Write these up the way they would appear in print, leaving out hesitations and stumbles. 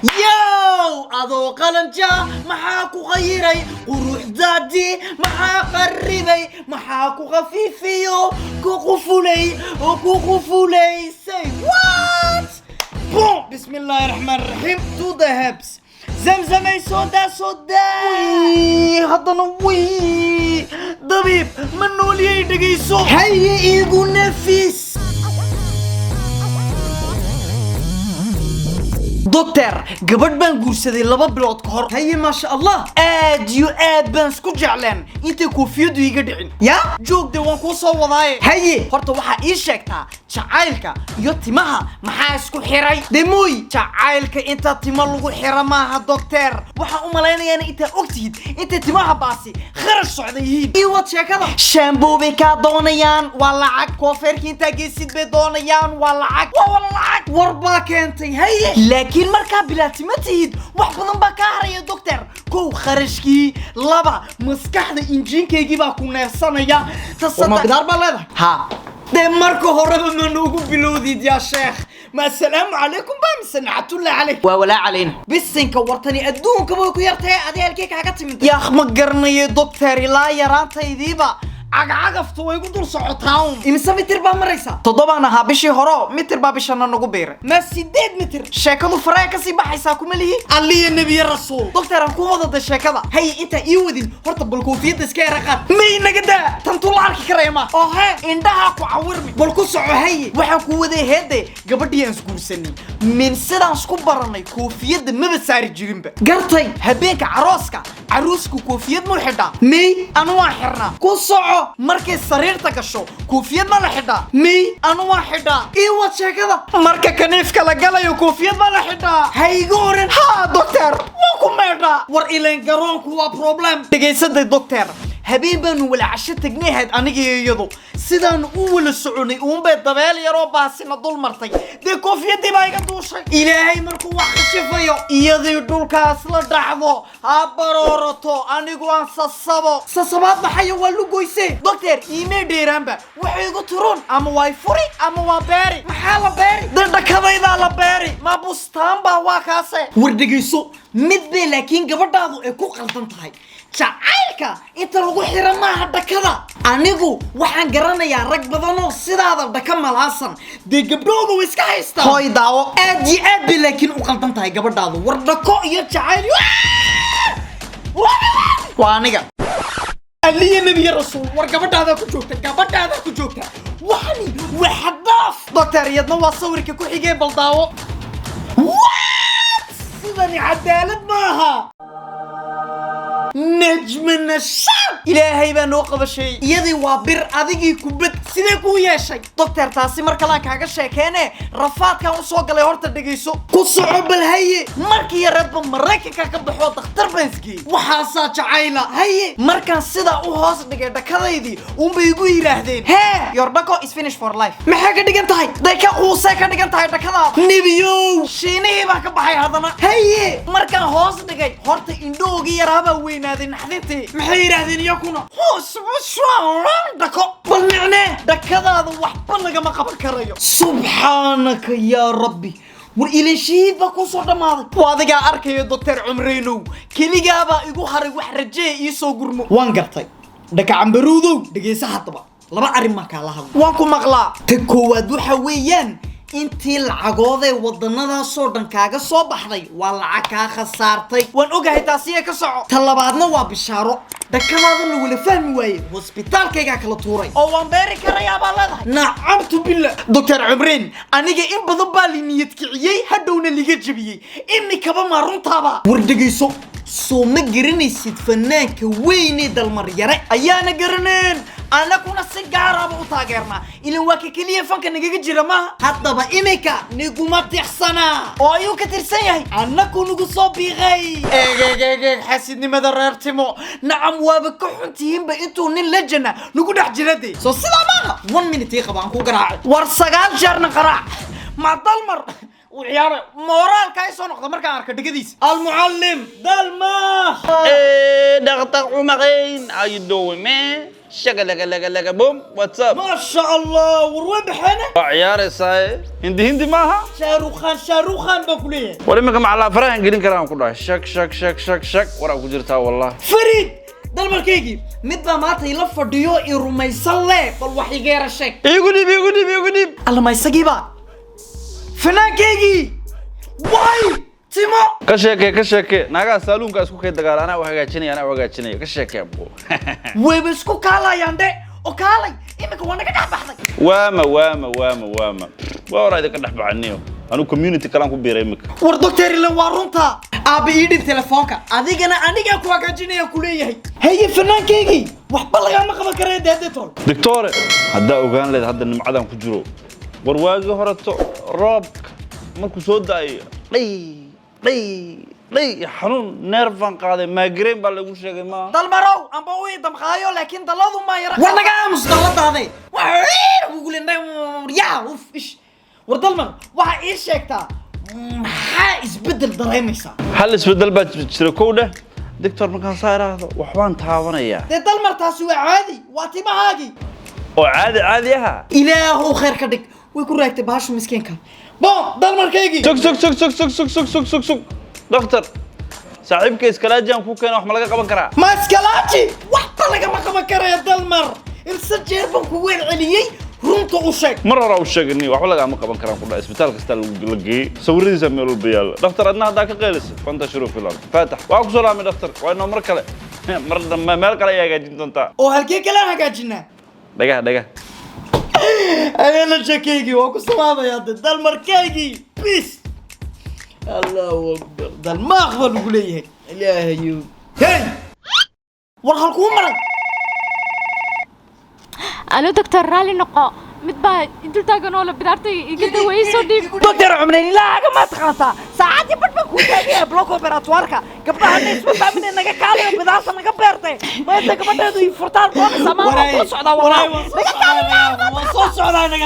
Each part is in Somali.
ياو أذو قلنجا محاكو غيري وروح دادي محاك الربي محاكو غفيفيو كوكو فولي say what بوم بسم الله الرحمن الرحيم to the hips زمزمي سودا وي هضنا وي ضبيب منو لي دقيسو هيا إيقو نفيس دكتور قبل بنقول سيدي لبا بلوت كهر هي ما شاء الله اديو بان اسكو جعلان انت كوفيدو يقدعين يا جوج دي وان كو سو وداي هي horta waxa ii sheegtaa jacaylka iyo timaha maxaa isku xiray demoy jacaylka inta tima lagu xira maaha doctor waxa u maleynayaan inta ogtid inta timaha baasi kharash socdayeen iyo wad sheekada shampoo bay ka doonayaan waa lacag kooferki inta geesid bay doonayaan waa lacag warba keentay hay laakiin marka bilaatimatid wax badan ba ka haraya doctor كو خرشكي لبا مسكحدا انجينكيغي با كو نيرسانيا تصدق بدار بالله ها ده مركو هوربا منوغو بلوديد يا شيخ ما السلام عليكم بام سنعت الله عليك ولا علينا بسنك ورتني ادونك بو كو يرتay adeelkay kaaga timid ya ma garanayo doctor ila yaraantaydiiba عقفت ويقدر صعطاهم إمسا متر بامريسا تضبعنا ها بشي هرو متر بابشانا نقو بير ما سيديد متر شاكدو فرايكا سي بحيساكو مليه علي النبي الرسول دكتور أنكو وضد الشاكدا هاي انتا ايودين هرطب بالكوفية دسكي رقات مينا قدا تنطول عاركي كريما اوه اندها كو عورمي بالكو سعو هاي وحا كو وذي هيدي قبردي انسكو سني من سيدان سكو براني كوفية مبساري جريمبا قرطي هبيك عروسكو كوفية ملحدا مي انواع حرنا كو سعو markay sariirta gasho koofiyad ma la xidhaa mi anu waa xidhaa ii wad sheekada marka kaniifka la galayo koofiyad ma la xidhaa hayga oran ha doctor waa ku meedhaa war ileen garoonku waa problem dhegaysaday doctor habeen baanu wala casho tagneehayd aniga iyadu sidaan u wala soconay uunbay dabeel yaroo baasina dul martay dee koofiyadii baa iga duushay ilaahay markuu wax khashifayo iyadii dhulkaas la dhacdo ha baroorato anigu aan sasabaad maxayo waa lugoysee doctor iimee dheeraanba waxay igu turun ama waa furi ama waa beeri maxaa la beeri dhakadaydaa la beeri ma bustaan baa waa kaase war dhegayso mid bay laakiin gabadhaadu ay ku qaldan tahay jacaylka inta lagu xira maaha dhakada anigu waxaan garanayaa rag badan oo sidaada dhaka malaasan dee gabdhoodu way iska haystaan hooy daawo aad iyo aad bay laakiin u qaldan tahay gabadhaadu war dhako iyo jacayl waa aniga aliya nabiga rasuul war gabadhaada ku joogta waxani waa xadaaf doctoriyadna waa sawirka ku xigay bal daawo sidani cadaalad maaha نجم النشاط إلهي بنوقف شيء يدي وابر أديكي كوبت سيدي كويا شيء دكتور تاسي مركلان كاغا شيكينه رفات كان سو غلي هورتا دغيسو كو صعب الهي مركي يرد مركي كا بخو دكتور بنسكي وحاسا جعيله هي مركان سيدا او هوس دغه دكاديدي اون بيغو يراهدين ها يور دكو is finished for life ما حاجه دغان تahay دايكا قوسه كا دغان تahay دكادا نبيو شيني با كبخاي هادنا هي مركان هوس دغاي هورتا اندوغي يراابا وين نادين حديتي maxay yiraahdeen yakuna hoos dako bal macnaa dakadaada waxba laga ma qaban karayo subhanaka ya rabbi war ilaahay ba ku soo dhamaaday waadiga arkayo doctor Umreeno kaligaaba igu haray wax rajay ii soo gurmo waan gartay daka cambaruudo dhageysa hadaba laba arin ma kala hadlo waan ku maqlaa ta koowaad waxa weeyaan intii lacagooday wadanada soo dhan kaaga soo baxday waa lacag ka khasaartay waan ogahay taasiye ka soco talabaadna waa bishaaro dakadaada la wala fahmi waaye hospitaalkayga kala tuuray oo waan beeri karayaa baa leedahay nacamtu billah doctor Umreen aniga in badan baa li niyad kiciyay hadhowna liga jabiyay inni kaba ma runtaaba war dhageyso soo ma garanaysid fanaanka weyne dalmar yare ayaana garaneen أنا كنا سجارة بوتاجرنا إلى واقع كلية فانك نيجي جرما حتى بإمكا نجومات يحسنا أيوة كتير سيء أنا كنا قصابي غي حسيتني ما دررتمو نعم وابكحنتين بإنتو نلجنا نقول حجردي سو سلامة 1 minute يخبان كو قراع ورسقال جارنا قراع مع دلمر وعيار مورال كايسون نقطة مركا عاركة دقديس المعلم دلما Dr. Umarin, how you doing, man? شقلق بوم واتساب ما شاء الله والربح انا عيار ساي هندي معها شاروخان بقوليه ولما مع الافران قلين كلام كله شك ورا كجرتها والله فريد dalmarkaygi mid baa maanta ila fadhiyo i rumaysan leh bal wax iga yara sheeg igu dhib alla ma isagiiba fanaankaygi way timo ka sheekee naga saaluunka isku kay dagaalana wax hagaajinaya ka sheekee abbo wayba isku kaalayaan de oo kaalay imika waa naga dhex baxday waama waa waraayda ka dhex baxaniyo anu community kalaan ku biiray imika war doctor ila waa runta aabe ii dhib telefoonka adigana aniga ku hagaajinaya ku leeyahay haye fanaankaygi waxba laga ma qaban karay deedetol doctor hadda ogaan leed hadda nimcadan ku jiro war waagi horato roobka markuu soo daayo dhey xanuun nervan qaaday migraine baa lagu sheegay ma dalmarow amba uu damqaayo laakiin daladu ma yara war naga aamus daladaade waa ugu leeyahay yaa uf ish war dalmar waxa ii sheegtaa maxaa isbedel dareemaysaa hal isbedel baa jira kowda doctor markaan saaraado waxbaan taabanayaa de dalmar taasi waa caadi waa timahaagi oo caadi aha ilaahu khayr ka dhig way ku raagtay baashu miskiinka bon dalmarkaygi sug doctor saaxiibka iskalaajian ku keenay wax ma laga qaban karaa ma iskalaaji waxba lagama qaban karayo dalmar irsa jeer baan ku weer celiyey runta u sheeg mar hore u sheegni waxba lagama qaban karaan ku dhac isbitaal kasta la geeyay sawiradiisa meel walba yaal doctor adna hadda ka qeelisay fanta shuru filan fatah waa ku salaamay doctor waa inoo mar kale mar dambe meel kale ayaa hagaajin doontaa oo halkee kale hagaajinaa dhaga أنا جاكيجي وأكو سلامة يا دل مركاجي بيس الله أكبر دل ما أقبل قوليه إلهي هاي ورخلكم مرة ألو دكتور رالي نقا متبا انتو تاغن ولا بدارتي قد ويسو ديب دكتور عمرين لا حاجة ما تخلصها ساعاتي بدنا كوتاجي بلوك اوبراتواركا قبل أن نسمع من إنك كالي وبدارسة نك بيرتي ما إنك بدنا دو يفرطان قوم سما وصوص عدا والله وصوص عدا نك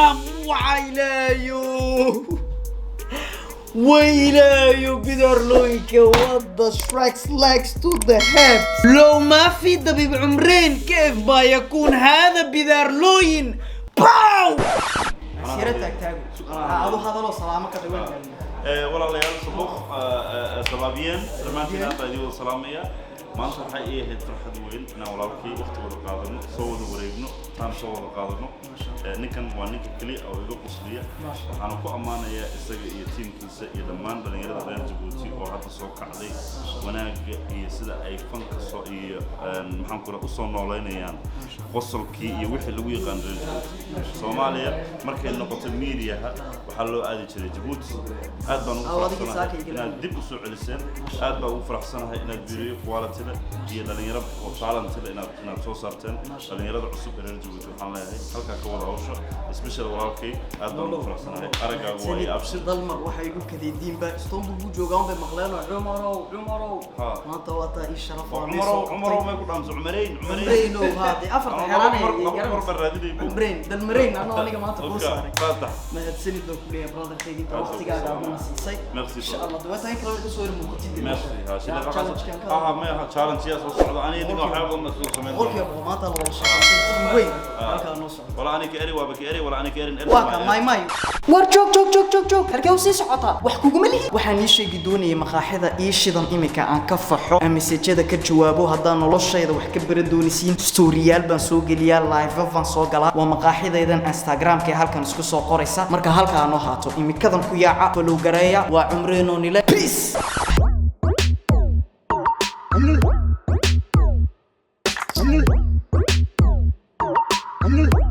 ويلايو بدر لويك what the Shrek's legs to the hips لو ما في دبيب عمرين كيف بيكون هذا بدر لوين باو سيرتك تاغو هذا لو سلامك دوين والله ليال صبوخ سبابيين رمانتنا طيدي سلامية ما أنت حقيقة هي فرحة وين أنا ولكن وقت ولا قادرنا صوّد وريبنا تام صوّد قادرنا نكن ونكن كلي أو يلوك أصلية أنا كو أمانة يا إستجى يتيم كيسة يدمان بلين يرد غير جبوتي أو حتى سوق عليه وأنا يسد أي فن كسو محن كنا أصلا نولين يعني وصل كي يوحي اللي يغان رجل سوماليا مركز نقطة ميريا وحلو آدي تري جبوتي أدبا نفرح سنة دب أسوع لسان أدبا وفرح سنة هاي نبيري كوالتي هي dhalinyarada oo taalantida inaad soo saarteen dhalinyarada cusub ee Djibouti waxaan leeyahay halka ka wada hawsha special walaalkay aad baan u faraxsanahay aragaagu waa abshir dalmar waxa igu kadeediin ba Istanbul buu joogaan bay maqleen Umarow maanta waa taa ii sharaf ah Umarow ma ku dhaamso Umareyn oo haadi afarta xeeranay Umareyn dalmareyn aniga maanta ku saaray ma hadsanid oo kulliya brother kaygi waqtigaaga aad siisay insha Allah dawada kale way soo muuqatay ما challenge يا صوص أنا إني ما حابب أن أسوق سمين. أوكي ما طلع ولا شيء. وين؟ ولا أنا كأري وبكأري ولا أنا كأري. واقع ماي. ورجوك هرجع وسيس عطا. وحكوا ملي. وحني شيء بدوني مخاحذة إيش ذا إمك عن كفحه. أمسج هذا كجوابه هذا نلش شيء ذا وحكبر الدونيسين. ستوريال بنسوق اليال لايف بنسوق لا. ومخاحذة إذا إنستغرام كهال كان سكوا سوق قريسة. مركه هال كانوا هاتو. إمك كذا كويا عقلو جرايا وعمرنا نلا. بيس. I'm